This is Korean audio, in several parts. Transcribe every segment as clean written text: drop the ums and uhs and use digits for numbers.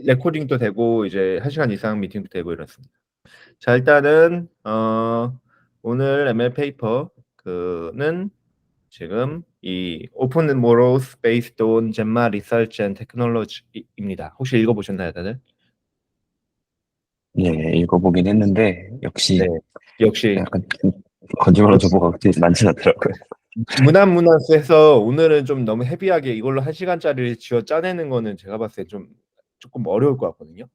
레코딩도 되고 이제 1시간 이상 미팅도 되고 이렇습니다. 자, 일단은 오늘 ML 페이퍼 그는 지금 이 Open Models Based on Gemma Research and Technology입니다. 혹시 읽어보셨나요, 다들? 네, 읽어보긴 했는데, 네. 역시 역시 약간 거짓말로 정보가 그렇게 많진 않더라고요. 무난무난해서 오늘은 좀 너무 헤비하게 이걸로 1시간짜리를 쥐어 짜내는 거는 제가 봤을 때 좀 조금 어려울 것 같거든요.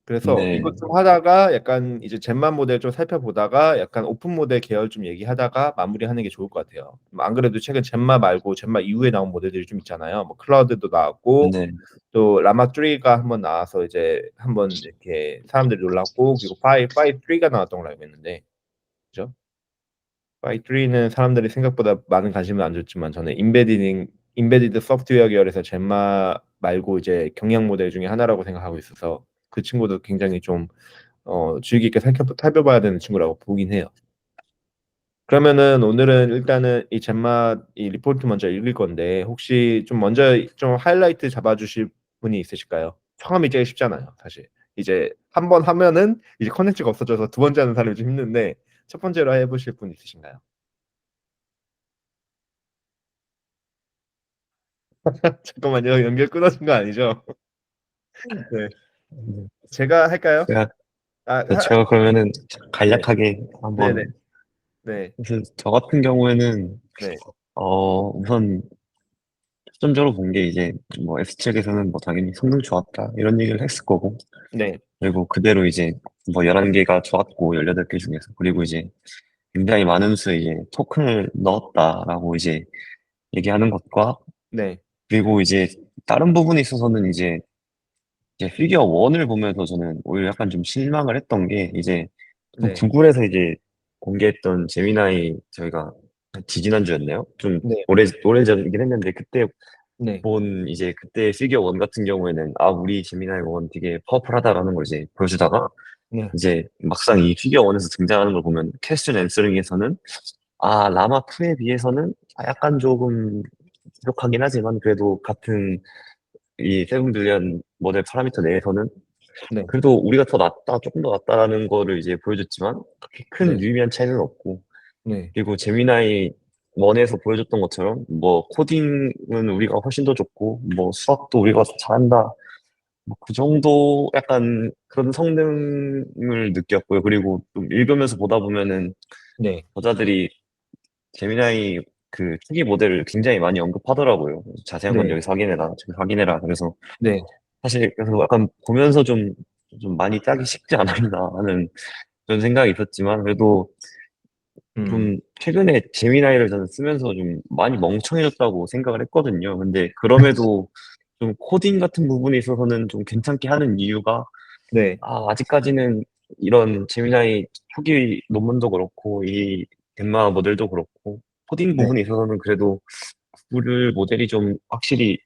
그래서 네, 이것 좀 하다가 약간 이제 젠만 모델 좀 살펴보다가 약간 오픈 모델 계열 좀 얘기하다가 마무리하는 게 좋을 것 같아요. 안 그래도 최근 젠마 말고 젠마 이후에 나온 모델들이 좀 있잖아요. 뭐 클라우드도 나왔고 네, 또 라마 3가 한번 나와서 이제 한번 이렇게 사람들이 놀랐고, 그리고 5.3가 나왔던 걸로 알고 있는데, 그죠? 5.3는 사람들이 생각보다 많은 관심을 안 줬지만 저는 인베디드 소프트웨어 계열에서 젠마 말고 이제 경량 모델 중에 하나라고 생각하고 있어서 그 친구도 굉장히 좀 주의 깊게 살펴봐야 되는 친구라고 보긴 해요. 그러면은 오늘은 일단은 이 젠마 이 리포트 먼저 읽을 건데, 혹시 좀 먼저 좀 하이라이트 잡아주실 분이 있으실까요? 처음이 제일 쉽잖아요, 사실. 이제 한 번 하면은 이제 컨텐츠가 없어져서 두 번째 하는 사람이 좀 힘든데, 첫 번째로 해보실 분 있으신가요? 잠깐만요, 연결 끊어진 거 아니죠? 네, 네. 제가 할까요? 제가, 아, 제가 그러면은 네, 간략하게 네, 네, 한번, 네, 그래서 저 같은 경우에는, 네, 우선 초점적으로 본 게 이제 뭐 S측에서는 뭐 당연히 성능 좋았다, 이런 얘기를 했을 거고, 네, 그리고 그대로 이제 뭐 11개가 좋았고, 18개 중에서, 그리고 이제 굉장히 많은 수의 이제 토큰을 넣었다라고 이제 얘기하는 것과, 네, 그리고 이제 다른 부분에 있어서는 이제 피겨 1을 보면서 저는 오히려 약간 좀 실망을 했던 게 이제 좀 네, 구글에서 이제 공개했던 제미나이 저희가 지지난주였나요? 좀 네, 오래 전이긴 했는데 그때 네, 본 이제 그때 피겨 1 같은 경우에는 아 우리 제미나이 1 되게 파워풀하다라는 걸 이제 보여주다가 네, 이제 막상 이 피겨 1에서 등장하는 걸 보면 퀘스천 앤서링에서는 아 라마 2에 비해서는 약간 조금 부족하긴 하지만 그래도 같은 이 세븐 빌리언 모델 파라미터 내에서는 네, 그래도 우리가 더 낫다, 조금 더 낫다라는 거를 이제 보여줬지만 그렇게 큰 네, 유의미한 차이는 없고 네, 그리고 제미나이 1에서 보여줬던 것처럼 뭐 코딩은 우리가 훨씬 더 좋고 뭐 수학도 우리가 더 잘한다 뭐 그 정도 약간 그런 성능을 느꼈고요. 그리고 좀 읽으면서 보다 보면은 네, 저자들이 제미나이 그 초기 모델을 굉장히 많이 언급하더라고요. 자세한 건 네, 여기서 확인해라, 저기 확인해라. 그래서 네, 사실 그래서 약간 보면서 좀 많이 짜기 쉽지 않았나 하는 그런 생각이 있었지만 그래도 음, 좀 최근에 제미나이를 저는 쓰면서 좀 많이 멍청해졌다고 생각을 했거든요. 근데 그럼에도 좀 코딩 같은 부분에 있어서는 좀 괜찮게 하는 이유가 네, 아직까지는 이런 제미나이 초기 논문도 그렇고 이 gemma 모델도 그렇고 코딩 네, 부분에 있어서는 그래도 구글 모델이 좀 확실히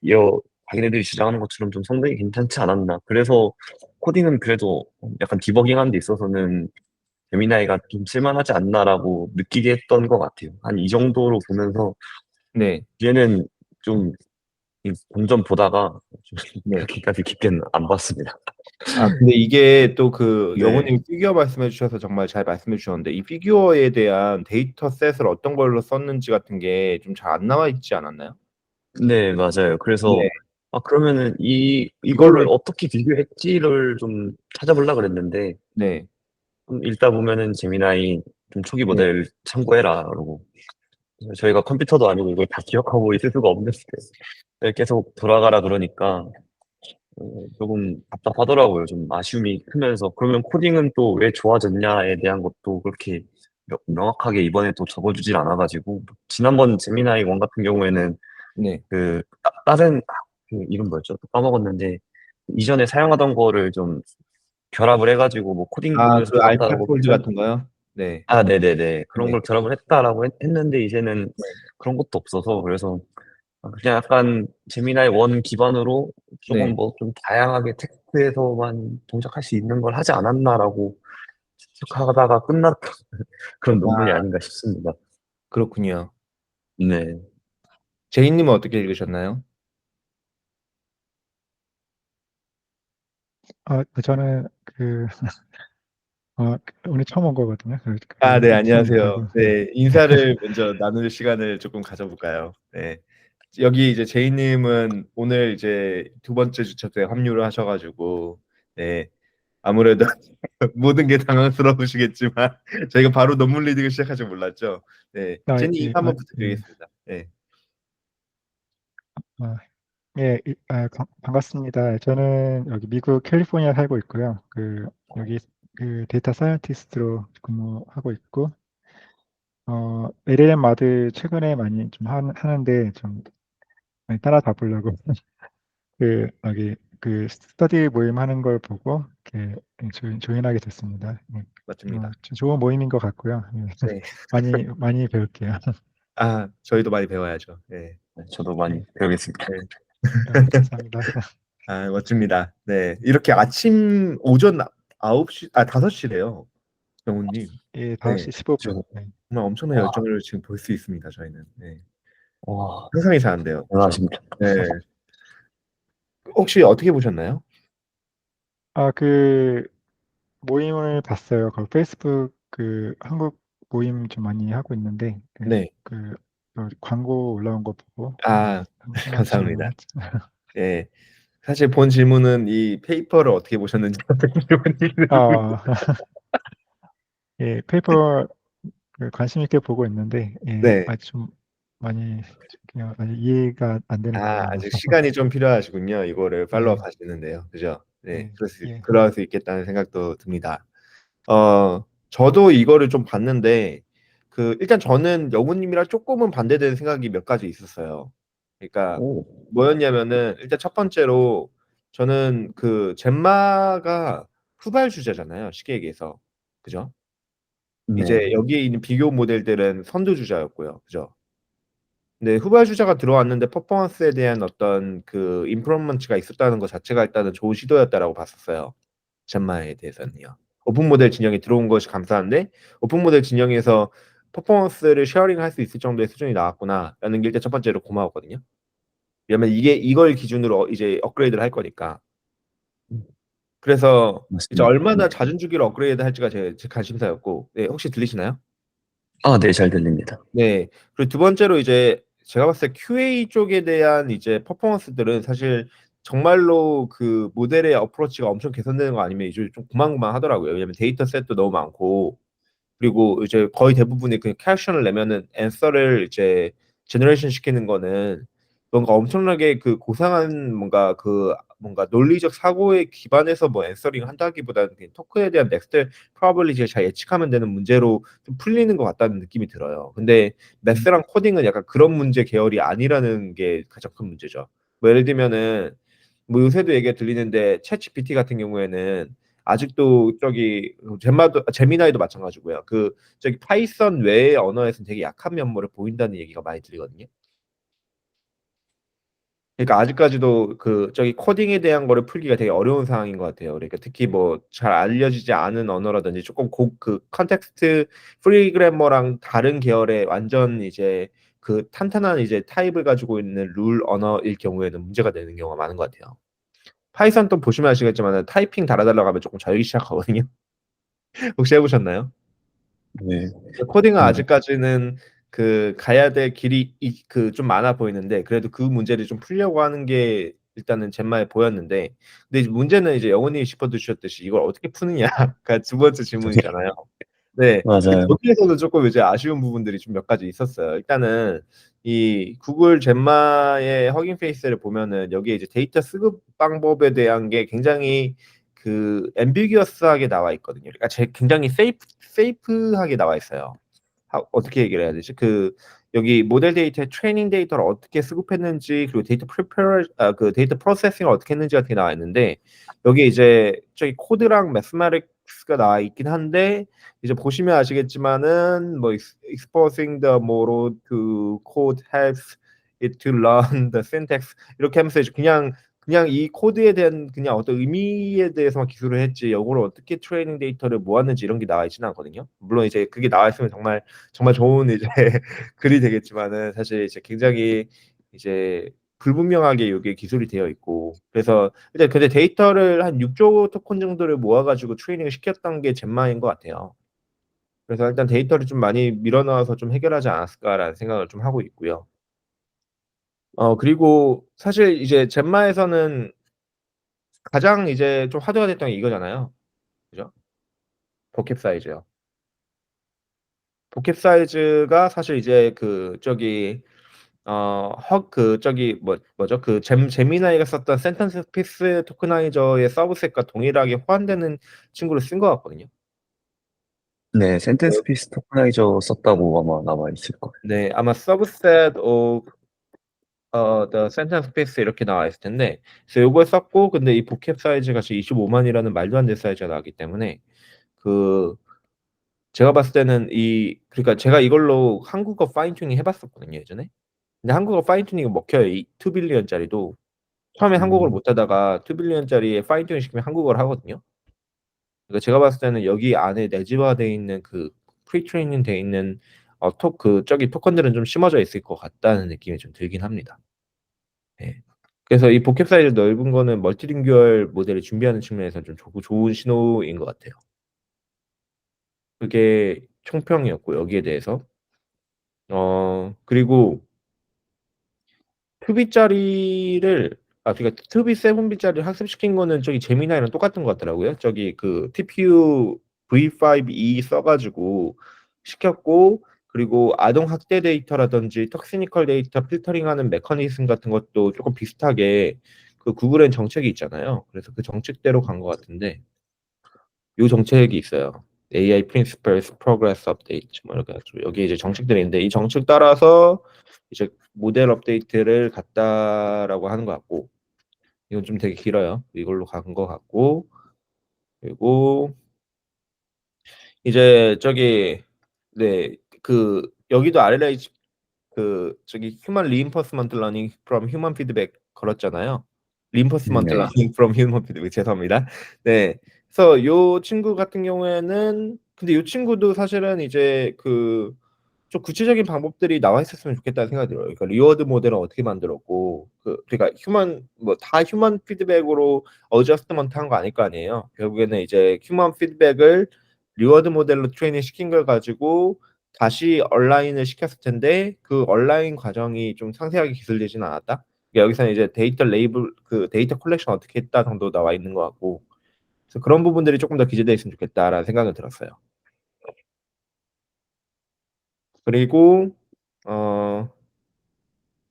자기네들이 주장하는 것처럼 좀 성능이 괜찮지 않았나. 그래서 코딩은 그래도 약간 디버깅하는 데 있어서는 제미나이가 좀 쓸만하지 않나라고 느끼게 했던 것 같아요. 한 이 정도로 보면서 네, 얘는 좀 점점 보다가 좀 네. 그렇게까지 깊게는 안 봤습니다. 아, 근데 이게 또 그 네. 영호님 피규어 말씀해 주셔서 정말 잘 말씀해 주셨는데, 이 피규어에 대한 데이터 셋을 어떤 걸로 썼는지 같은 게 좀 잘 안 나와 있지 않았나요? 네, 맞아요. 그래서 네, 그러면은 이걸로 이거를 어떻게 비교했지를 좀 찾아보려고 그랬는데 네, 읽다 보면은 재미나이 좀 초기 네, 모델 참고해라 그러고 저희가 컴퓨터도 아니고 이걸 다 기억하고 있을 수가 없는데 계속 돌아가라 그러니까 조금 답답하더라고요. 좀 아쉬움이 크면서 그러면 코딩은 또 왜 좋아졌냐에 대한 것도 그렇게 명확하게 이번에 또 적어주질 않아가지고 지난번 재미나이 원 같은 경우에는 네. 그 다른 그 이름 뭐였죠? 또 까먹었는데 이전에 사용하던 거를 좀 결합을 해가지고 뭐 코딩 아, 부분에서 그 알파 좋았다라고 폴드 같은 거요? 네, 아, 네네네. 그런 네, 걸 결합을 했다라고 했는데, 이제는 네, 그런 것도 없어서, 그래서 그냥 약간 제미나이 원 기반으로 조금 네. 뭐 좀 다양하게 텍스트에서만 동작할 수 있는 걸 하지 않았나라고 추측하다가 끝났던 그런 논문이 아, 아닌가 싶습니다. 그렇군요. 네. 제이님은 어떻게 읽으셨나요? 저는 오늘 처음 온 거거든요. 아, 네, 인사는 안녕하세요. 못하고. 네. 네, 인사를 먼저 나눌 시간을 조금 가져볼까요? 네. 여기 이제 제이님은 오늘 이제 두 번째 주차에 합류를 하셔가지고, 네, 아무래도 모든 게 당황스러우시겠지만, 저희가 바로 논문 리딩을 시작할 줄 몰랐죠. 네, 제이님 예, 인사 한번 부탁드리겠습니다. 네, 아, 반갑습니다. 저는 여기 미국 캘리포니아 살고 있고요. 여기 데이터 사이언티스트로 근무하고 있고, LLM 마드 최근에 많이 좀 하는데 좀 많이 따라잡으려고 여기 스터디 모임 하는 걸 보고 이렇게 조인하게 됐습니다. 맞습니다. 좀 좋은 모임인 것 같고요. 예. 네, 많이 배울게요. 아, 저희도 많이 배워야죠. 네, 네, 저도 많이 예. 배우겠습니다. 네. 감사합니다. 아, 멋집니다. 네, 이렇게 아침 오전 9시, 5시래요, 영훈님. 예, 네, 5시 15분. 저, 네. 정말 엄청난 와, 열정을 지금 볼 수 있습니다, 저희는. 네. 와, 상상이 잘 안 돼요. 그죠? 대단하십니다. 네. 혹시 어떻게 보셨나요? 그 모임을 봤어요. 페이스북 한국 모임 좀 많이 하고 있는데 네. 광고 올라온 거 보고 아, 한번 감사합니다. 질문했죠. 예. 사실 본 질문은 이 페이퍼를 어떻게 보셨는지 질문이고. 아, 예, 페이퍼 관심 있게 보고 있는데 네. 좀 많이 그냥 많이 이해가 안 되는 아, 부분이 아직 많아서. 시간이 좀 필요하시군요. 이거를 팔로우 예, 하시는데요. 그죠? 네. 예, 예. 그럴 수 있겠다는 생각도 듭니다. 저도 이거를 좀 봤는데, 일단 저는 영훈님이랑 조금은 반대되는 생각이 몇 가지 있었어요. 그러니까, 오, 뭐였냐면은, 일단 첫 번째로, 저는 젬마가 후발 주자잖아요. 쉽게 얘기해서. 그죠? 네. 이제 여기에 있는 비교 모델들은 선두 주자였고요. 그죠? 근데 후발 주자가 들어왔는데 퍼포먼스에 대한 어떤 임프루먼트가 있었다는 것 자체가 일단은 좋은 시도였다라고 봤었어요. 젠마에 대해서는요. 오픈 모델 진영에 들어온 것이 감사한데 오픈 모델 진영에서 퍼포먼스를 쉐어링할 수 있을 정도의 수준이 나왔구나라는 게 일단 첫 번째로 고마웠거든요. 왜냐면 이걸 기준으로 이제 업그레이드를 할 거니까. 그래서 이제 맞습니다. 얼마나 네. 잦은 주기로 업그레이드 할지가 제 관심사였고, 네, 혹시 들리시나요? 아, 네, 잘 들립니다. 네. 그리고 두 번째로 이제 제가 봤을 때 QA 쪽에 대한 이제 퍼포먼스들은 사실 정말로 모델의 어프로치가 엄청 개선되는 거 아니면 이제 좀 고만고만하더라고요. 왜냐면 데이터 셋도 너무 많고 그리고 이제 거의 대부분이 캡션을 내면은 앤서를 이제 제너레이션 시키는 거는 뭔가 엄청나게 고상한 뭔가 논리적 사고에 기반해서 뭐 앤서링 한다기보다는 그냥 토크에 대한 넥스트 프로버빌리티를 잘 예측하면 되는 문제로 좀 풀리는 것 같다는 느낌이 들어요. 근데 매스랑 코딩은 약간 그런 문제 계열이 아니라는 게 가장 큰 문제죠. 뭐 예를 들면은 뭐 요새도 얘기가 들리는데 챗 GPT 같은 경우에는 아직도 제미나이도 마찬가지고요. 저기 파이썬 외의 언어에서는 되게 약한 면모를 보인다는 얘기가 많이 들리거든요. 그러니까 아직까지도 저기 코딩에 대한 거를 풀기가 되게 어려운 상황인 것 같아요. 그러니까 특히 뭐 잘 알려지지 않은 언어라든지 조금 컨텍스트 프리 그래머랑 다른 계열의 완전 이제 탄탄한 이제 타입을 가지고 있는 룰 언어일 경우에는 문제가 되는 경우가 많은 것 같아요. 파이썬 또 보시면 아시겠지만 타이핑 달아달라고 하면 조금 절기 시작하거든요. 혹시 해보셨나요? 네. 코딩은 음, 아직까지는 가야 될 길이 좀 많아 보이는데 그래도 그 문제를 좀 풀려고 하는 게 일단은 젠마에 보였는데 근데 이제 문제는 이제 영훈이 짚어주셨듯이 이걸 어떻게 푸느냐가 두 번째 질문이잖아요. 네. 근데 맞아요. 거기에서도 조금 이제 아쉬운 부분들이 좀 몇 가지 있었어요. 일단은 이 구글 젠마의 허깅 페이스를 보면은 여기에 이제 데이터 수급 방법에 대한 게 굉장히 앰비기어스하게 나와 있거든요. 그러니까 굉장히 세이프하게 나와 있어요. 어떻게 얘기를 해야 되지? 여기 모델 데이터의 트레이닝 데이터를 어떻게 수급했는지 그리고 데이터 프로세싱을 어떻게 했는지 같은 게 나와 있는데 여기 이제 저기 코드랑 매스마틱스가 나와 있긴 한데 이제 보시면 아시겠지만은 뭐 exposing the model to code helps it to learn the syntax 이렇게 하면서 이제 그냥 이 코드에 대한 그냥 어떤 의미에 대해서만 기술을 했지 이걸 어떻게 트레이닝 데이터를 모았는지 이런 게 나와 있지는 않거든요. 물론 이제 그게 나와 있으면 정말 좋은 이제 글이 되겠지만은 사실 이제 굉장히 이제 불분명하게 요게 기술이 되어 있고 그래서 근데 데이터를 한 6조 토큰 정도를 모아 가지고 트레이닝을 시켰던 게 젬마인 것 같아요. 그래서 일단 데이터를 좀 많이 밀어 넣어서 좀 해결하지 않았을까라는 생각을 좀 하고 있고요. 그리고 사실 이제 젬마에서는 가장 이제 좀 화두가 됐던 게 이거잖아요. 그죠? 버켓 사이즈요. 버켓 사이즈가 사실 이제 그 저기 그 저기 뭐죠? 그 제미나이가 썼던 센텐스 피스 토커나이저의 서브셋과 동일하게 호환되는 친구를 쓴 것 같거든요. 네, 센텐스 피스 토커나이저 썼다고 아마 남아 있을 거예요. 네, 아마 subset of the sentence piece 이렇게 나와 있을 텐데, 그래서 요걸 썼고, 근데 이 보캡 사이즈가 지금 25만이라는 말도 안 되는 사이즈가 나왔기 때문에 그 제가 봤을 때는 그러니까 제가 이걸로 한국어 파인 튜닝 해봤었거든요 예전에. 근데 한국어 파인 튜닝이 먹혀요. 이 2 빌리언짜리도 처음에 한국어를 못하다가 2 빌리언짜리에 파인 튜닝 시키면 한국어를 하거든요. 그러니까 제가 봤을 때는 여기 안에 내재화되어 있는 그 프리 트레이닝 돼 있는 저기 토큰들은 좀 심어져 있을 것 같다는 느낌이 좀 들긴 합니다. 예. 그래서 이 보캡 사이즈 넓은 거는 멀티링구얼 모델을 준비하는 측면에서 좀 좋은 신호인 것 같아요. 그게 총평이었고 여기에 대해서. 그리고 2B짜리를 그러니까 2B, 7B짜리를 학습시킨 거는 저기 제미나이랑 똑같은 것 같더라고요. 저기 그 TPU V5e 써 가지고 시켰고 그리고 아동 학대 데이터라든지 턱시니컬 데이터 필터링하는 메커니즘 같은 것도 조금 비슷하게 그 구글엔 정책이 있잖아요. 그래서 그 정책대로 간 것 같은데 요 정책이 있어요. AI Principles Progress Update 뭐 이렇게 해가지고 여기 이제 정책들이 있는데 이 정책 따라서 이제 모델 업데이트를 갔다라고 하는 것 같고 이건 좀 되게 길어요. 이걸로 간 것 같고 그리고 이제 저기 네 그 여기도 RLH 그 저기 Human Reinforcement Learning from Human Feedback 걸었잖아요. Reinforcement 네. Learning from Human Feedback 죄송합니다. 네. 그래서 요 친구 같은 경우에는 근데 요 친구도 사실은 이제 좀 구체적인 방법들이 나와 있었으면 좋겠다는 생각이 들어요. 그러니까 리워드 모델은 어떻게 만들었고 그러니까 다 휴먼 피드백으로 어저스트먼트 한 거 아닐 거 아니에요. 결국에는 이제 휴먼 피드백을 리워드 모델로 트레이닝 시킨 걸 가지고 다시 얼라인을 시켰을 텐데 그 얼라인 과정이 좀 상세하게 기술되진 않았다. 그러니까 여기서는 이제 데이터 레이블 그 데이터 컬렉션 어떻게 했다 정도 나와 있는 것 같고 그래서 그런 부분들이 조금 더 기재되어 있으면 좋겠다라는 생각은 들었어요. 그리고 어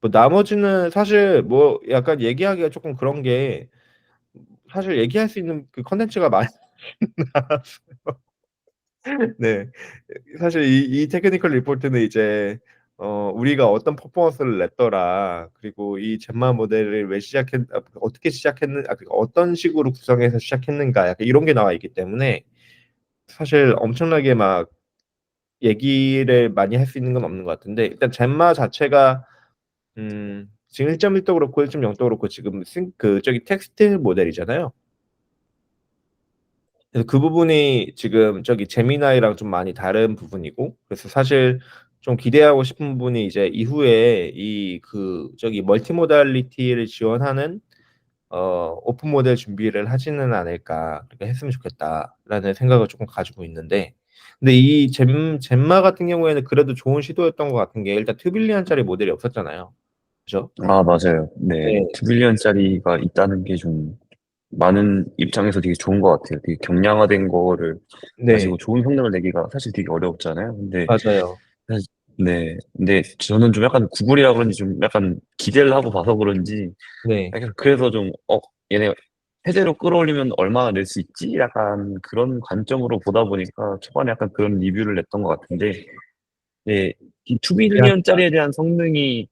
뭐 나머지는 사실 뭐 약간 얘기하기가 조금 그런 게 사실 얘기할 수 있는 그 컨텐츠가 많이 나왔어요. 네. 사실 이 테크니컬 리포트는 이제 우리가 어떤 퍼포먼스를 냈더라. 그리고 이 젬마 모델을 어떻게 그러니까 어떤 식으로 구성해서 시작했는가 약간 이런 게 나와 있기 때문에 사실 엄청나게 막 얘기를 많이 할 수 있는 건 없는 것 같은데 일단 젬마 자체가 지금 1.1도 그렇고 1.0도 그렇고 지금 저기 텍스트 모델이잖아요. 그래서 그 부분이 지금 저기 제미나이랑 좀 많이 다른 부분이고 그래서 사실 좀 기대하고 싶은 부분이 이제 이후에 저기 멀티모달리티를 지원하는 오픈 모델 준비를 하지는 않을까 그렇게 했으면 좋겠다라는 생각을 조금 가지고 있는데 근데 이 젬마 같은 경우에는 그래도 좋은 시도였던 것 같은 게 일단 2 빌리언짜리 모델이 없었잖아요. 그죠? 아, 맞아요. 네. 네. 2빌리언짜리가 있다는 게 좀 많은 입장에서 되게 좋은 것 같아요. 되게 경량화된 거를 네. 가지고 좋은 성능을 내기가 사실 되게 어렵잖아요. 근데 맞아요. 사실 네. 근데 저는 좀 약간 구글이라 그런지 좀 약간 기대를 하고 봐서 그런지 네. 약간 그래서 좀 얘네 해제로 끌어올리면 얼마나 낼 수 있지? 약간 그런 관점으로 보다 보니까 초반에 약간 그런 리뷰를 냈던 것 같은데 네. 이 2빌리언짜리에 대한 성능이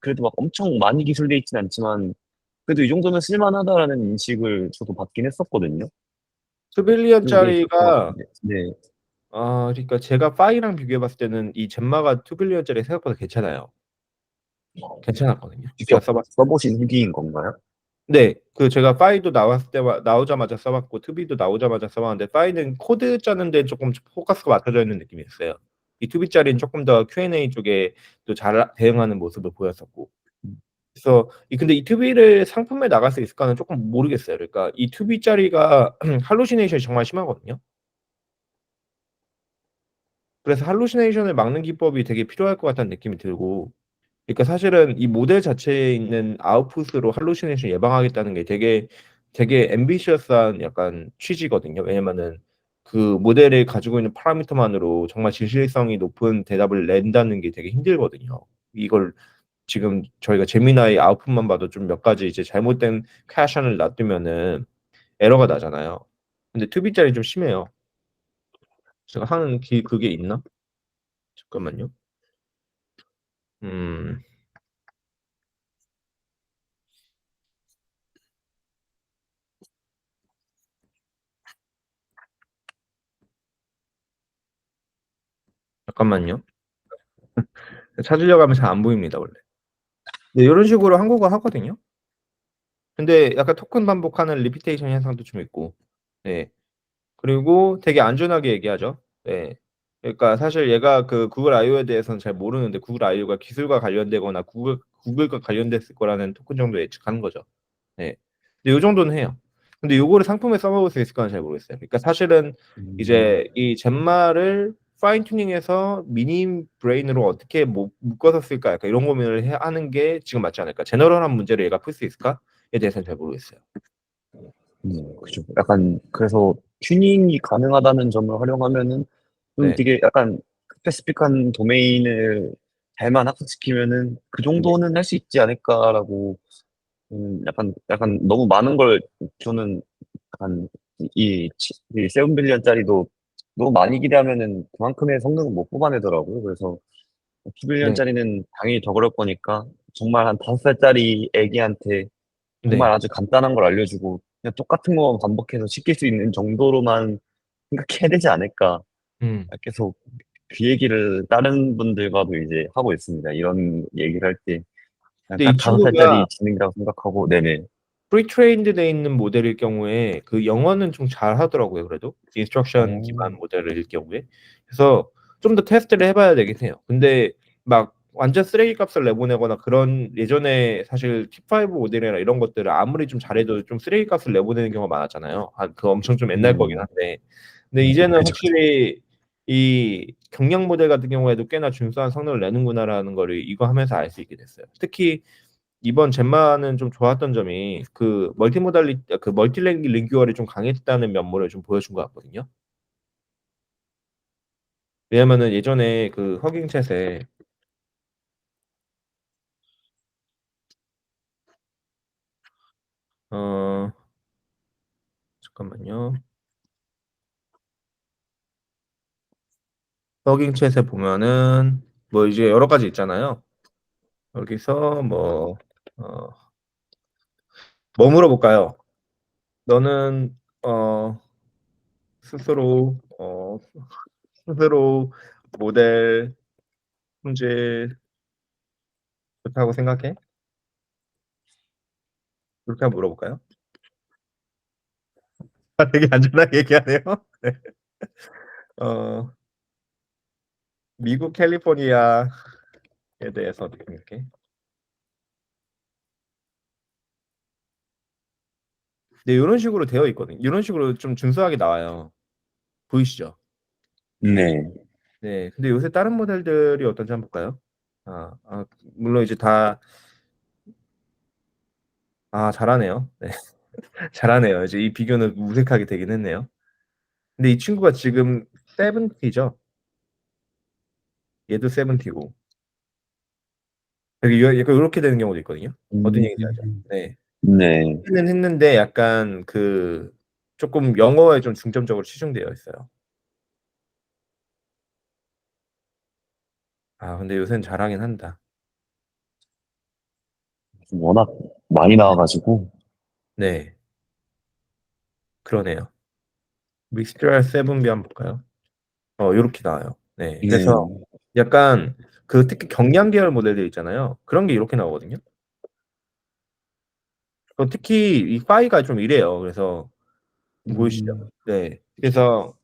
그래도 막 엄청 많이 기술돼 있진 않지만 그래도 이 정도면 쓸만하다라는 인식을 저도 받긴 했었거든요. 2 그게 있었던 것 빌리언짜리가 같은데. 네. 그러니까 제가 파이랑 비교해 봤을 때는 이 젬마가 2 빌리언짜리 생각보다 괜찮아요. 괜찮았거든요. 제가 직접 써봤을 때. 써보신 후기인 건가요? 네. 제가 파이도 나오자마자 써봤고 2B도 나오자마자 써봤는데 파이는 코드 짜는 데 조금 포커스가 맞춰져 있는 느낌이었어요. 이 2B짜리는 조금 더 Q&A 쪽에 또 잘 대응하는 모습을 보였었고. 그래서 근데 이 투비를 상품에 나갈 수 있을까는 조금 모르겠어요. 그러니까 이 투비짜리가 할루시네이션이 정말 심하거든요. 그래서 할루시네이션을 막는 기법이 되게 필요할 것 같다는 느낌이 들고, 그러니까 사실은 이 모델 자체에 있는 아웃풋으로 할루시네이션 예방하겠다는 게 되게 앰비셔스한 약간 취지거든요. 왜냐면은 그 모델이 가지고 있는 파라미터만으로 정말 진실성이 높은 대답을 낸다는 게 되게 힘들거든요. 이걸 지금 저희가 제미나이 아웃풋만 봐도 좀 몇 가지 이제 잘못된 퀘션을 놔두면은 에러가 나잖아요. 근데 투비짜리 좀 심해요. 제가 하는 그게 있나? 잠깐만요. 음, 잠깐만요. 찾으려고 하면 잘 안 보입니다, 원래. 네, 이런 식으로 한국어 하거든요. 근데 약간 토큰 반복하는 리피테이션 현상도 좀 있고, 네. 그리고 되게 안전하게 얘기하죠. 네. 그러니까 사실 얘가 그 구글 I/O에 대해서는 잘 모르는데 구글 I/O가 기술과 관련되거나 구글과 관련됐을 거라는 토큰 정도 예측하는 거죠. 네. 근데 요 정도는 해요. 근데 요거를 상품에 써먹을 수 있을까는 잘 모르겠어요. 그러니까 사실은 이제 이 젠마를 파인 튜닝해서 미니 브레인으로 어떻게 묶어서 쓸까 약간 이런 고민을 하는 게 지금 맞지 않을까. 제너럴한 문제를 얘가 풀 수 있을까에 대해서는 잘 모르겠어요. 그죠. 약간 그래서 튜닝이 가능하다는 점을 활용하면은 좀 네. 되게 약간 스페시픽한 도메인을 잘만 학습시키면은 그 네. 정도는 할 수 있지 않을까라고 약간 너무 많은 걸 저는 약간 이 7빌리언짜리도 너무 많이 기대하면은 그만큼의 성능은 못 뽑아내더라고요. 그래서 네. 2빌리언짜리는 당연히 더 그럴 거니까 정말 한 5살짜리 애기한테 정말 네. 아주 간단한 걸 알려주고 그냥 똑같은 것만 반복해서 시킬 수 있는 정도로만 생각해야 되지 않을까. 음. 계속 그 얘기를 다른 분들과도 이제 하고 있습니다. 이런 얘기를 할 때 그냥 근데 이 딱 다섯 친구가 살짜리 지능이라고 생각하고 네네. 프리트레인드 돼 있는 모델일 경우에 그 영어는 좀 잘하더라고요. 그래도 인스트럭션 기반 오. 모델일 경우에. 그래서 좀 더 테스트를 해봐야 되긴 해요. 근데 막 완전 쓰레기 값을 내보내거나 그런 예전에 사실 T5 모델이나 이런 것들을 아무리 좀 잘해도 좀 쓰레기 값을 내보내는 경우가 많았잖아요. 그 엄청 좀 옛날 거긴 한데. 근데 이제는 그죠, 그죠. 확실히 이 경량 모델 같은 경우에도 꽤나 준수한 성능을 내는구나라는 거를 이거 하면서 알 수 있게 됐어요. 특히 이번 젠마는 좀 좋았던 점이 그 멀티랭귀얼이 좀 강했다는 면모를 좀 보여준 것 같거든요. 왜냐면은 예전에 그 허깅챗에 어 잠깐만요. 허깅챗에 보면은 뭐 이제 여러 가지 있잖아요. 여기서 어, 뭐 물어볼까요? 너는 어 스스로 스스로 모델 품질 좋다고 생각해? 그렇게 한번 물어볼까요? 되게 안전하게 얘기하네요. 네. 어, 미국 캘리포니아에 대해서 어떻게 생각해? 네, 이런 식으로 되어 있거든요. 이런 식으로 좀 준수하게 나와요. 보이시죠? 네. 네, 근데 요새 다른 모델들이 어떤지 한번 볼까요? 물론 이제 잘하네요. 네, 잘하네요. 이제 이 비교는 무색하게 되긴 했네요. 근데 이 친구가 지금 세븐티죠? 얘도 세븐티고. 여기 약간 이렇게 되는 경우도 있거든요. 어떤 음, 얘기인지 알죠? 네. 네. 는 했는데 약간 그 조금 영어에 좀 중점적으로 치중되어 있어요. 근데 요새는 잘하긴 한다. 워낙 많이 나와가지고. 네, 그러네요. 믹스트랄 세븐비 한번 볼까요? 요렇게 나와요. 네. 네. 그래서 약간 그 특히 경량 계열 모델들 있잖아요. 그런 게 이렇게 나오거든요. 특히 이 파이가 좀 이래요. 그래서 보이시죠? 음, 네. 그래서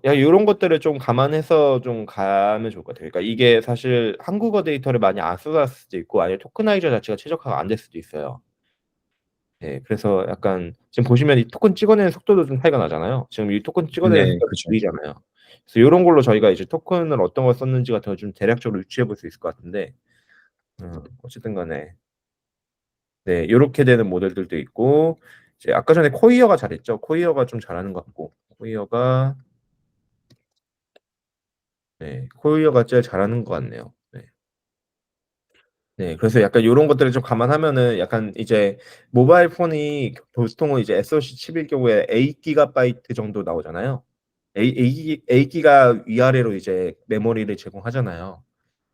야, 요런 것들을 좀 감안해서 좀 가면 좋을 것 같아요. 그러니까 이게 사실 한국어 데이터를 많이 안 써놨을 수도 있고, 아니면 토커나이저 자체가 최적화가 안 될 수도 있어요. 네, 그래서 약간 지금 보시면 이 토큰 찍어내는 속도도 좀 차이가 나잖아요. 지금 이 토큰 찍어내는 네, 속도가 그죠. 느리잖아요. 그래서 요런 걸로 저희가 이제 토큰을 어떤 걸 썼는지가 더 좀 대략적으로 유추해 볼 수 있을 것 같은데, 어쨌든 간에 네, 요렇게 되는 모델들도 있고, 이제 아까 전에 코이어가 잘했죠. 코이어가 좀 잘하는 것 같고, 코이어가 제일 잘하는 것 같네요. 네. 네, 그래서 약간 요런 것들을 좀 감안하면은 약간 이제 모바일 폰이 보통은 이제 SoC 칩일 경우에 8GB 정도 나오잖아요. 8기가 위아래로 이제 메모리를 제공하잖아요.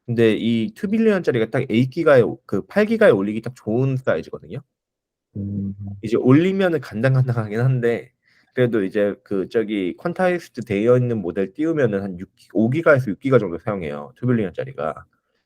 근데 이 2빌리언짜리가 딱 8기가에 그 8기가에 올리기 딱 좋은 사이즈거든요. 음, 이제 올리면은 간당간당하긴 한데 그래도 이제 그 저기 퀀타이스트 되어 있는 모델 띄우면은 한 5기가에서 6기가 정도 사용해요. 2빌리언짜리가.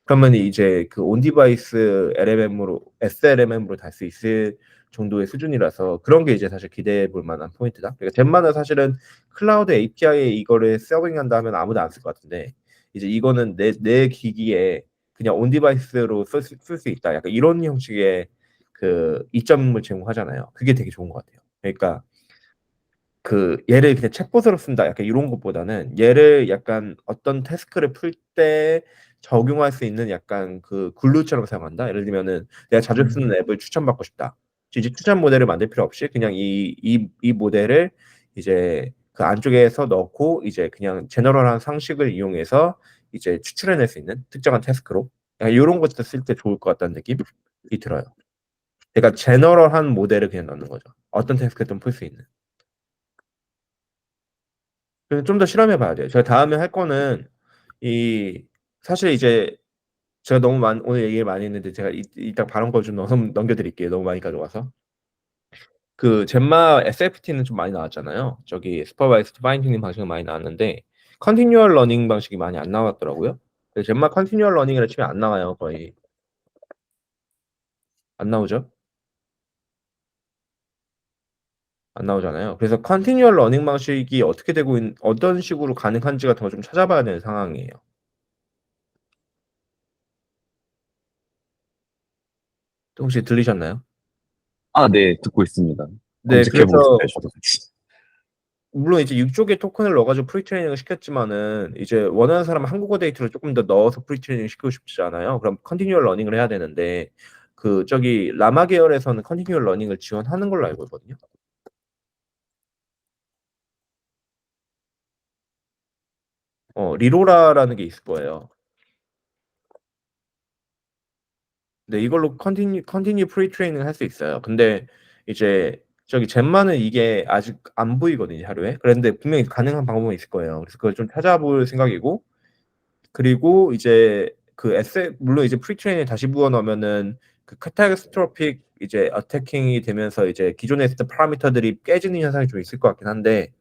그러면 이제 그 온디바이스 LMM으로 SLMM으로 달 수 있을 정도의 수준이라서 그런 게 이제 사실 기대해 볼 만한 포인트다. 그러니까 젠마는 사실은 클라우드 API에 이거를 서빙한다 하면 아무도 안 쓸 것 같은데 이제 이거는 내 기기에 그냥 온디바이스로 쓸 수 있다. 약간 이런 형식의 그 이점을 제공하잖아요. 그게 되게 좋은 것 같아요. 그러니까 그 얘를 그냥 챗봇으로 쓴다 약간 이런 것보다는 얘를 약간 어떤 태스크를 풀 때 적용할 수 있는 약간 그 글루처럼 사용한다. 예를 들면은 내가 자주 쓰는 앱을 추천받고 싶다. 이제 추천 모델을 만들 필요 없이 그냥 이 모델을 이제 그 안쪽에서 넣고 이제 그냥 제너럴한 상식을 이용해서 이제 추출해낼 수 있는 특정한 태스크로 이런 것들 쓸 때 좋을 것 같다는 느낌이 들어요. 그러니까 제너럴한 모델을 그냥 넣는 거죠. 어떤 태스크든 풀 수 있는. 그래서 좀 더 실험해 봐야 돼요. 제가 다음에 할 거는 이 사실 이제 제가 너무 오늘 얘기를 많이 했는데 제가 이따 발언 거 좀 넘겨드릴게요. 너무 많이 가져와서. 그 젠마 SFT는 좀 많이 나왔잖아요. 저기 슈퍼바이스드 파인 튜닝 방식은 많이 나왔는데 컨티뉴얼 러닝 방식이 많이 안 나왔더라고요. 젠마 컨티뉴얼 러닝이라 치면 안 나와요. 거의 안 나오죠. 안 나오잖아요. 그래서 컨티뉴얼 러닝 방식이 어떻게 되고 어떤 식으로 가능한지가 더 좀 찾아봐야 되는 상황이에요. 혹시 들리셨나요? 네, 듣고 있습니다. 네, 검색해 보겠습니다. 그래서 저도 같이. 물론 이제 6쪽에 토큰을 넣어가지고 프리트레이닝을 시켰지만은 이제 원하는 사람은 한국어 데이터를 조금 더 넣어서 프리트레이닝 시키고 싶지 않아요. 그럼 컨티뉴얼 러닝을 해야 되는데 그 저기 라마 계열에서는 컨티뉴얼 러닝을 지원하는 걸로 알고 있거든요. 리로라라는 게 있을 거예요. 네, 이걸로 컨티뉴 프리트레이닝을 할 수 있어요. 근데 이제 저기 젠마는 이게 아직 안 보이거든요, 하루에. 그런데 분명히 가능한 방법은 있을 거예요. 그래서 그걸 좀 찾아볼 생각이고 그리고 이제 그 에세 물론 이제 프리트레인에 다시 부어 넣으면은 그 카타스트로픽 이제 어태킹이 되면서 이제 기존에 있었던 파라미터들이 깨지는 현상이 좀 있을 것 같긴 한데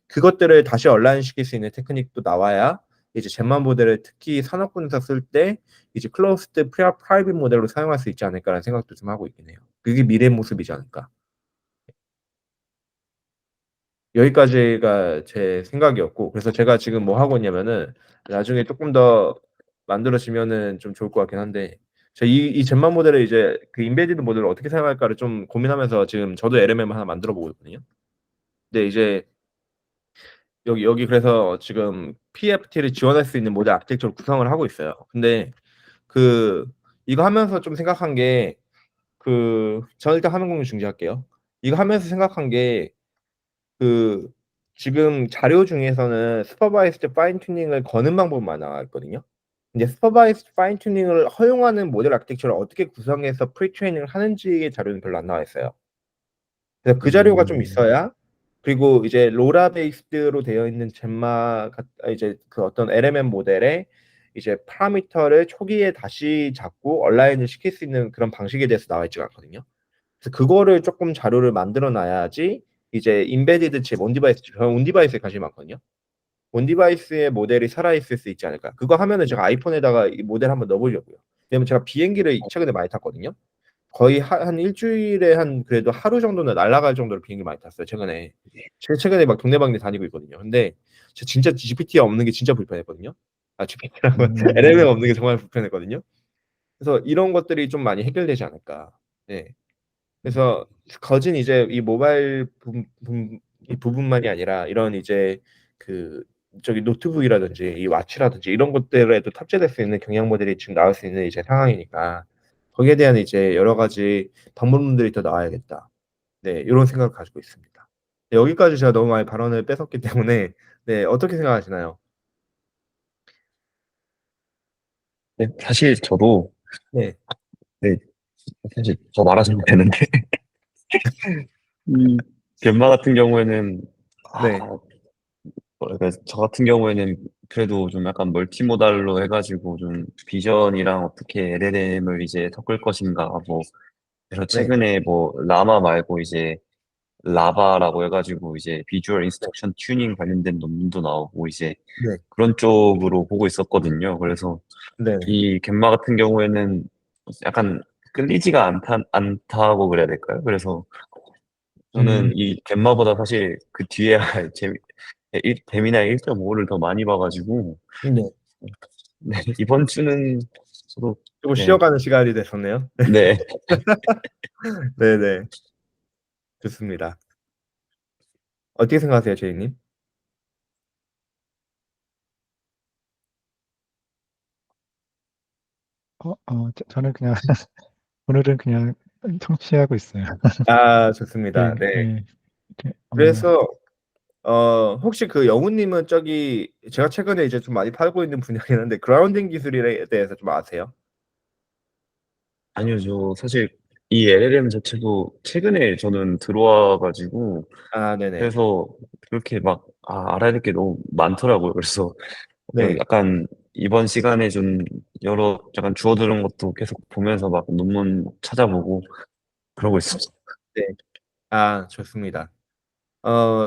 그것들을 다시 얼라인 시킬 수 있는 테크닉도 나와야 이제 젠마 모델을 특히 산업군에서 쓸 때 이제 클로스드 프라이빗 모델로 사용할 수 있지 않을까라는 생각도 좀 하고 있긴 해요. 그게 미래의 모습이지 않을까. 여기까지가 제 생각이었고 그래서 제가 지금 뭐 하고 있냐면은 나중에 조금 더 만들어지면은 좀 좋을 것 같긴 한데 이 젠마 모델을 이제 그 인베디드 모델을 어떻게 사용할까를 좀 고민하면서 지금 저도 LMM 하나 만들어 보고 있거든요. 근데 이제 여기 그래서 지금 PFT를 지원할 수 있는 모델 아키텍처를 구성을 하고 있어요. 근데 그 이거 하면서 좀 생각한 게 저 일단 화면 공유 중지할게요. 이거 하면서 생각한 게 그 지금 자료 중에서는 슈퍼바이스드 파인 튜닝을 거는 방법만 나와 있거든요. 근데 슈퍼바이스드 파인 튜닝을 허용하는 모델 아키텍처를 어떻게 구성해서 프리 트레이닝을 하는지의 자료는 별로 안 나와 있어요. 그래서 그 자료가 좀 음, 있어야 그리고 이제 로라 베이스드로 되어 있는 젠마 이제 그 어떤 LMM 모델의 이제 파라미터를 초기에 다시 잡고 얼라인을 시킬 수 있는 그런 방식에 대해서 나와 있지가 않거든요. 그래서 그거를 조금 자료를 만들어 놔야지 이제 인베디드 칩 온디바이스 저는 온디바이스에 관심이 많거든요. 온디바이스의 모델이 살아있을 수 있지 않을까. 그거 하면은 제가 아이폰에다가 이 모델 한번 넣어보려고요. 왜냐면 제가 비행기를 최근에 많이 탔거든요. 거의 한 일주일에 한 그래도 하루 정도는 날아갈 정도로 비행기 많이 탔어요 최근에. 최근에 막 동네방네 다니고 있거든요. 근데 진짜 GPT가 없는 게 진짜 불편했거든요. GPT라고 LLM 없는 게 정말 불편했거든요. 그래서 이런 것들이 좀 많이 해결되지 않을까. 네. 그래서 거진 이제 이 모바일 이 부분만이 아니라 이런 이제 그 저기 노트북이라든지 이 와치라든지 이런 것들에도 탑재될 수 있는 경량 모델이 지금 나올 수 있는 이제 상황이니까 거기에 대한 이제 여러 가지 방법론들이 더 나와야겠다. 네, 이런 생각을 가지고 있습니다. 네, 여기까지 제가 너무 많이 발언을 뺏었기 때문에 네, 어떻게 생각하시나요? 네, 사실 저도 네, 네, 사실 더 말하자면 되는데 이 겐마 같은 경우에는 네, 그러니까 저 같은 경우에는 그래도 좀 약간 멀티모달로 해가지고 좀 비전이랑 어떻게 LLM을 이제 섞을 것인가 뭐 그래서 네, 최근에 뭐 라마 말고 이제 라바라고 해가지고 이제 비주얼 인스트럭션 튜닝 관련된 논문도 나오고 이제 네, 그런 쪽으로 보고 있었거든요. 그래서 네, 이 겐마 같은 경우에는 약간 끌리지가 않다고 그래야 될까요? 그래서 음, 저는 이 겐마보다 사실 그 뒤에 할 데미나 1.5를 더 많이 봐가지고 네. 네, 이번 주는 저도 조금 네, 쉬어가는 시간이 됐었네요. 네. 네, 네, 좋습니다. 어떻게 생각하세요, 제이님? 저는 그냥 오늘은 그냥 청취하고 있어요. 네, 좋습니다. 네. 네, 네, 그래서 혹시 그 영훈님은 저기 제가 최근에 이제 좀 많이 팔고 있는 분야긴 한데 그라운딩 기술에 대해서 좀 아세요? 아니요, 저 사실 이 LLM 자체도 최근에 저는 들어와가지고 네네. 그래서 그렇게 막 알아야 될 게 너무 많더라고요. 그래서 네. 약간 이번 시간에 좀 여러 약간 주워 들은 것도 계속 보면서 막 논문 찾아보고 그러고 있습니다. 네. 좋습니다.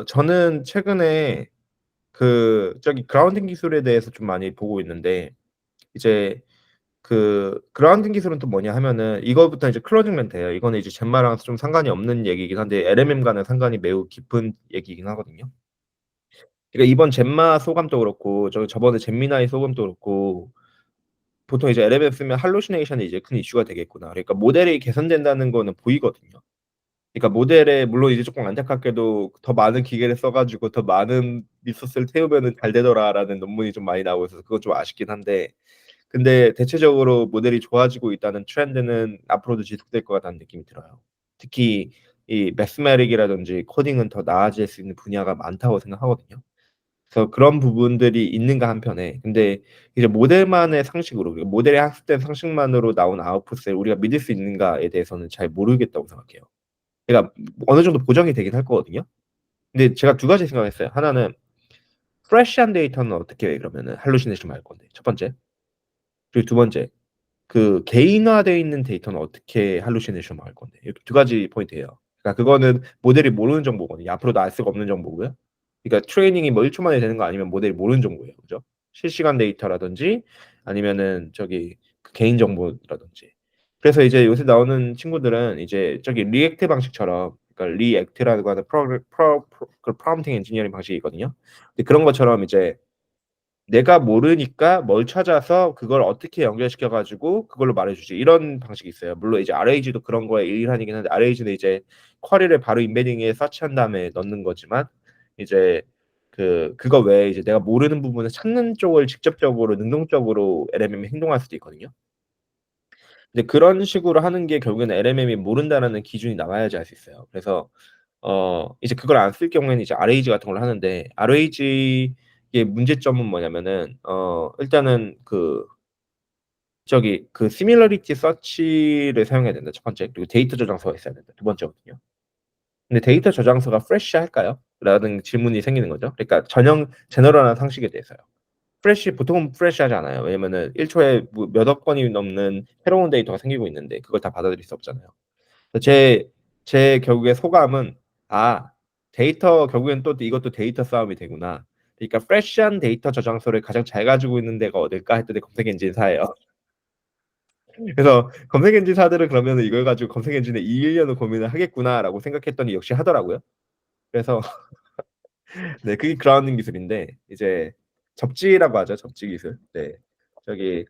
저는 최근에 그 저기 그라운딩 기술에 대해서 좀 많이 보고 있는데 이제 그 그라운딩 기술은 또 뭐냐 하면은 이거부터 이제 클로징 멘트예요. 이거는 이제 젠마랑 좀 상관이 없는 얘기이긴 한데 LMM과는 상관이 매우 깊은 얘기이긴 하거든요. 그러니까 이번 젠마 소감도 그렇고 저번에 젠미나이 소감도 그렇고 보통 이제 LLM 쓰면 할루시네이션이 이제 큰 이슈가 되겠구나. 그러니까 모델이 개선된다는 거는 보이거든요. 그러니까 모델에 물론 이제 조금 안타깝게도 더 많은 기계를 써가지고 더 많은 리소스를 태우면은 잘 되더라라는 논문이 좀 많이 나오고 있어서 그거 좀 아쉽긴 한데 근데 대체적으로 모델이 좋아지고 있다는 트렌드는 앞으로도 지속될 것 같다는 느낌이 들어요. 특히 이 매스메릭이라든지 코딩은 더 나아질 수 있는 분야가 많다고 생각하거든요. 그래서 그런 부분들이 있는가 한편에 근데 이제 모델만의 상식으로 모델의 학습된 상식만으로 나온 아웃풋을 우리가 믿을 수 있는가에 대해서는 잘 모르겠다고 생각해요. 그러니까 어느 정도 보정이 되긴 할 거거든요. 근데 제가 두 가지 생각했어요. 하나는 프레시한 데이터는 어떻게 해 그러면은 할루시네이션 말 건데 첫 번째. 그리고 두 번째 그 개인화되어 있는 데이터는 어떻게 할루시네이션 막을 건데 이렇게 두 가지 포인트예요. 그러니까 그거는 모델이 모르는 정보거든요. 앞으로도 알 수가 없는 정보고요. 그러니까 트레이닝이 뭐 1초 만에 되는 거 아니면 모델이 모르는 정보예요. 그죠? 실시간 데이터라든지 아니면은 저기 그 개인 정보라든지. 그래서 이제 요새 나오는 친구들은 이제 저기 리액트 방식처럼 그러니까 리액트라고 하는 그 프롬프팅 엔지니어링 방식이 있거든요. 근데 그런 것처럼 이제 내가 모르니까 뭘 찾아서 그걸 어떻게 연결시켜 가지고 그걸로 말해주지 이런 방식이 있어요. 물론 이제 RAG도 그런 거에 일환이긴 한데 RAG는 이제 쿼리를 바로 임베딩에 서치한 다음에 넣는 거지만 이제 그거 외에 이제 내가 모르는 부분을 찾는 쪽을 직접적으로 능동적으로 LMM이 행동할 수도 있거든요. 근데 그런 식으로 하는 게 결국에는 LMM이 모른다라는 기준이 나와야지 할 수 있어요. 그래서 이제 그걸 안 쓸 경우에는 이제 RAG 같은 걸 하는데 RAG의 문제점은 뭐냐면은 일단은 저기 그 시밀러리티 서치를 사용해야 된다. 첫 번째. 그리고 데이터 저장소가 있어야 된다. 두 번째거든요. 근데 데이터 저장소가 프레시할까요? 라는 질문이 생기는 거죠. 그러니까 전형 제너럴한 상식에 대해서요. 프레시 보통은 프레시하지 않아요. 왜냐면은 1초에 뭐 몇억 건이 넘는 새로운 데이터가 생기고 있는데 그걸 다 받아들일 수 없잖아요. 제 결국에 소감은 데이터 결국엔 또 이것도 데이터 싸움이 되구나. 그러니까 프레시한 데이터 저장소를 가장 잘 가지고 있는 데가 어딜까 했더니 검색 엔진사예요. 그래서 검색 엔진사들은 그러면은 이걸 가지고 검색 엔진에 2-1년을 고민을 하겠구나라고 생각했더니 역시 하더라고요. 그래서 네, 그게 그라운딩 기술인데 이제 접지라고 하죠. 접지 기술. 네. 저기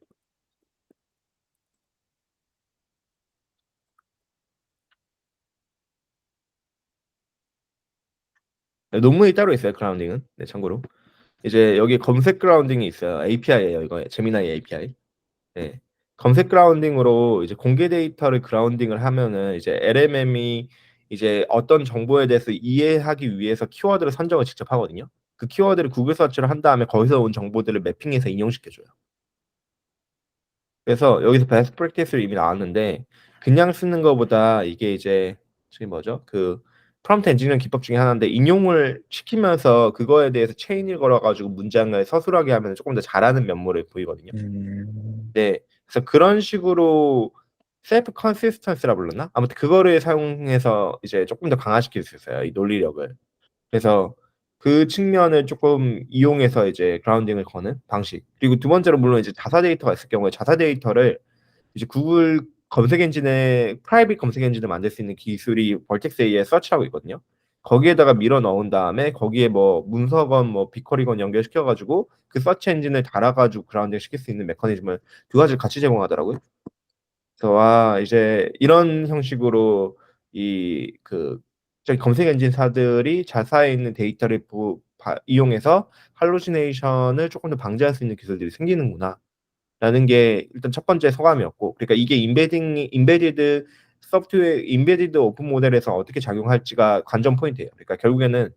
논문이 따로 있어요. 그라운딩은. 네, 참고로. 이제 여기 검색 그라운딩이 있어요. API예요. 이거 제미나이 API. 네. 검색 그라운딩으로 이제 공개 데이터를 그라운딩을 하면은 이제 LMM이 이제 어떤 정보에 대해서 이해하기 위해서 키워드를 선정을 직접 하거든요. 그 키워드를 구글 서치를 한 다음에 거기서 온 정보들을 매핑해서 인용시켜 줘요. 그래서 여기서 베스트 프랙티스를 이미 나왔는데 그냥 쓰는 것보다 이게 이제 저기 뭐죠? 그 프롬프트 엔지니어링 기법 중에 하나인데 인용을 시키면서 그거에 대해서 체인을 걸어가지고 문장을 서술하게 하면 조금 더 잘하는 면모를 보이거든요. 네, 그래서 그런 식으로 셀프 컨시스턴스라 불렀나? 아무튼 그거를 사용해서 이제 조금 더 강화시킬 수 있어요. 이 논리력을. 그래서 그 측면을 조금 이용해서 이제 그라운딩을 거는 방식. 그리고 두 번째로 물론 이제 자사 데이터가 있을 경우에 자사 데이터를 이제 구글 검색 엔진에 프라이빗 검색 엔진을 만들 수 있는 기술이 벌텍스 AI에 서치하고 있거든요. 거기에다가 밀어 넣은 다음에 거기에 뭐 문서건 뭐 빅쿼리건 연결시켜 가지고 그 서치 엔진을 달아 가지고 그라운딩 시킬 수 있는 메커니즘을 두 가지를 같이 제공하더라고요. 그래서 와 이제 이런 형식으로 이 그 저기 검색 엔진사들이 자사에 있는 데이터를 이용해서 할루시네이션을 조금 더 방지할 수 있는 기술들이 생기는구나라는 게 일단 첫 번째 소감이었고, 그러니까 이게 임베디드 소프트웨어, 임베디드 오픈 모델에서 어떻게 작용할지가 관전 포인트예요. 그러니까 결국에는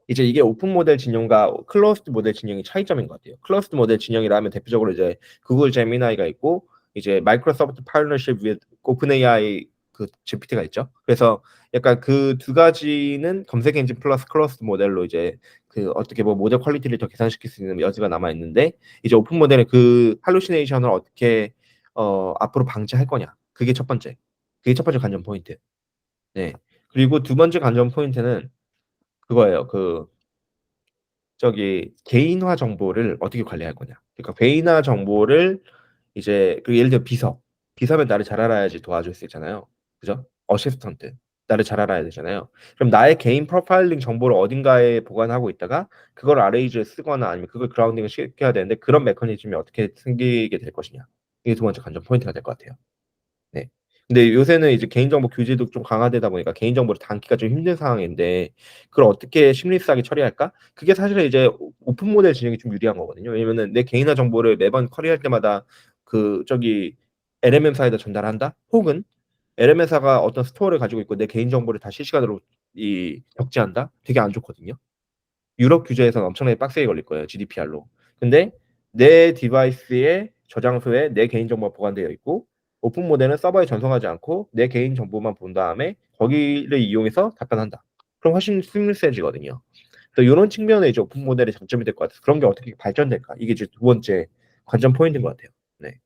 이제 이게 오픈 모델 진영과 클로스드 모델 진영이 차이점인 것 같아요. 클로스드 모델 진영이라면 대표적으로 이제 구글 제미나이가 있고 이제 마이크로소프트 파트너십 with 오픈 AI 그 GPT가 있죠. 그래서 약간 그 두 가지는 검색 엔진 플러스 클로스드 모델로 이제 그 어떻게 뭐 모델 퀄리티를 더 개선시킬 수 있는 여지가 남아 있는데, 이제 오픈 모델은 그 할루시네이션을 어떻게 앞으로 방지할 거냐. 그게 첫 번째. 그게 첫 번째 관전 포인트. 네. 그리고 두 번째 관전 포인트는 그거예요. 그 저기 개인화 정보를 어떻게 관리할 거냐. 그러니까 개인화 정보를 이제 그 예를 들어 비서면 나를 잘 알아야지 도와줄 수 있잖아요. 그죠? 어시스턴트 나를 잘 알아야 되잖아요. 그럼 나의 개인 프로파일링 정보를 어딘가에 보관하고 있다가 그걸 RAG에 쓰거나 아니면 그걸 그라운딩을 시켜야 되는데 그런 메커니즘이 어떻게 생기게 될 것이냐. 이게 두 번째 관전 포인트가 될 것 같아요. 네. 근데 요새는 이제 개인정보 규제도 좀 강화되다 보니까 개인정보를 담기가 좀 힘든 상황인데 그걸 어떻게 심리스하게 처리할까? 그게 사실은 이제 오픈 모델 진영이 좀 유리한 거거든요. 왜냐면은 내 개인화 정보를 매번 쿼리할 때마다 그 저기 LMM사에다 전달한다? 혹은 LMM사가 어떤 스토어를 가지고 있고 내 개인정보를 다 실시간으로 이 적재한다? 되게 안 좋거든요. 유럽 규제에서는 엄청나게 빡세게 걸릴 거예요. GDPR로. 근데 내 디바이스의 저장소에 내 개인정보가 보관되어 있고 오픈 모델은 서버에 전송하지 않고 내 개인정보만 본 다음에 거기를 이용해서 답변한다. 그럼 훨씬 스무스해지거든요. 또 이런 측면에 이제 오픈 모델의 장점이 될 것 같아서 그런 게 어떻게 발전될까? 이게 이제 두 번째 관전 포인트인 것 같아요. 네.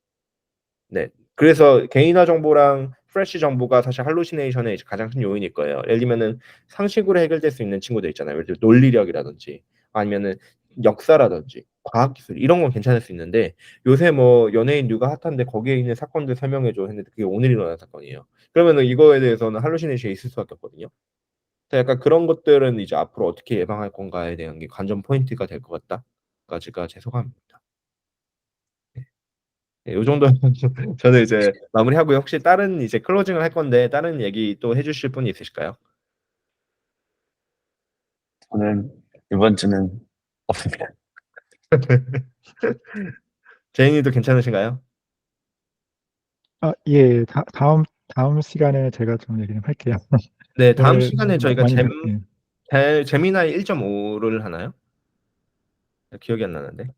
네. 그래서 개인화 정보랑 프레시 정보가 사실 할루시네이션의 이제 가장 큰 요인일 거예요. 예를 들면은 상식으로 해결될 수 있는 친구들 있잖아요. 예를 들어 논리력이라든지 아니면은 역사라든지 과학기술 이런 건 괜찮을 수 있는데 요새 뭐 연예인 누가 핫한데 거기에 있는 사건들 설명해줘 했는데 그게 오늘 일어난 사건이에요. 그러면은 이거에 대해서는 할루시네이션이 있을 수밖에 없거든요. 그래서 약간 그런 것들은 이제 앞으로 어떻게 예방할 건가에 대한 게 관전 포인트가 될 것 같다까지가 제 소감입니다. 네, 요 정도면 저는 이제 마무리하고요. 혹시 다른 이제 클로징을 할 건데 다른 얘기 또 해주실 분이 있으실까요? 저는 이번 주는 없습니다. 제인이도 괜찮으신가요? 예, 다음 시간에 제가 좀 얘기 좀 할게요. 네, 다음 오늘 시간에 저희가 많이 예. 제미나이 1.5를 하나요? 기억이 안 나는데.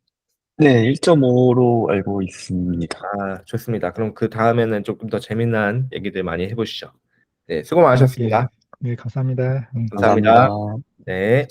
네, 1.5로 알고 있습니다. 아, 좋습니다. 그럼 그 다음에는 조금 더 재미난 얘기들 많이 해보시죠. 네, 수고 예, 많으셨습니다. 예, 감사합니다. 감사합니다. 감사합니다. 네.